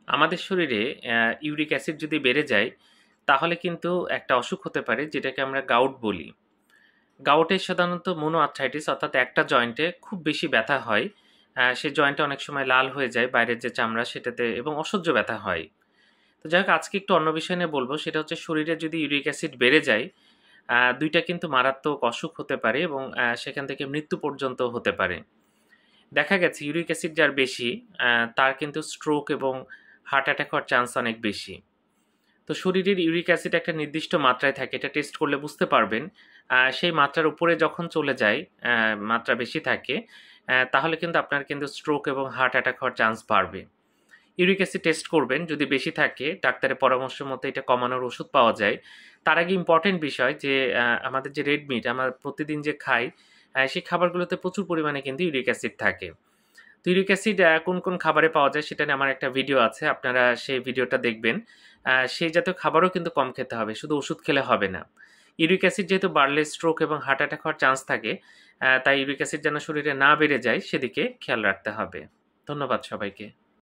আমাদের শরীরে uric acid যদি বেড়ে যায় তাহলে কিন্তু একটা অসুখ হতে পারে যেটাকে আমরা গাউট বলি। গাউটের সাধারণত মোনোআর্থ্রাইটিস অর্থাৎ একটা জয়েন্টে খুব বেশি ব্যথা হয়। সে জয়েন্টে অনেক সময় লাল হয়ে যায় বাইরের যে চামড়া সেটাতে এবং অসহ্য ব্যথা হয়। তো যাই হোক আজকে একটু অন্য বিষয় নিয়ে বলবো, সেটা হচ্ছে শরীরে যদি ইউরিক অ্যাসিড বেড়ে যায় দুইটা কিন্তু মারাত্মক অসুখ হতে পারে এবং সেখান থেকে মৃত্যু পর্যন্ত হতে পারে। দেখা গেছে ইউরিক অ্যাসিড যার বেশি তার কিন্তু স্ট্রোক এবং হার্ট অ্যাটাক হওয়ার চান্স অনেক বেশি। তো শরীরের ইউরিক অ্যাসিড একটা নির্দিষ্ট মাত্রায় থাকে, এটা টেস্ট করলে বুঝতে পারবেন। সেই মাত্রার উপরে যখন চলে যায়, মাত্রা বেশি থাকে, তাহলে কিন্তু আপনার কিন্তু স্ট্রোক এবং হার্ট অ্যাটাক হওয়ার চান্স বাড়বে। ইউরিক অ্যাসিড টেস্ট করবেন, যদি বেশি থাকে ডাক্তারের পরামর্শ মতো এটা কমানোর ওষুধ পাওয়া যায়। তার আগে ইম্পর্টেন্ট বিষয় যে আমাদের যে রেড মিট আমরা প্রতিদিন যে খাই, সেই খাবারগুলোতে প্রচুর পরিমাণে কিন্তু ইউরিক অ্যাসিড থাকে। তো ইউরিক অ্যাসিড কোন কোন খাবারে পাওয়া যায় সেটা নিয়ে আমার একটা ভিডিও আছে, আপনারা সেই ভিডিওটা দেখবেন। সেই জাতীয় খাবারও কিন্তু কম খেতে হবে, শুধু ওষুধ খেলে হবে না। ইউরিক অ্যাসিড যেহেতু বাড়লে স্ট্রোক এবং হার্ট অ্যাটাক হওয়ার চান্স থাকে, তাই ইউরিক অ্যাসিড যেন শরীরে না বেড়ে যায় সেদিকে খেয়াল রাখতে হবে। ধন্যবাদ সবাইকে।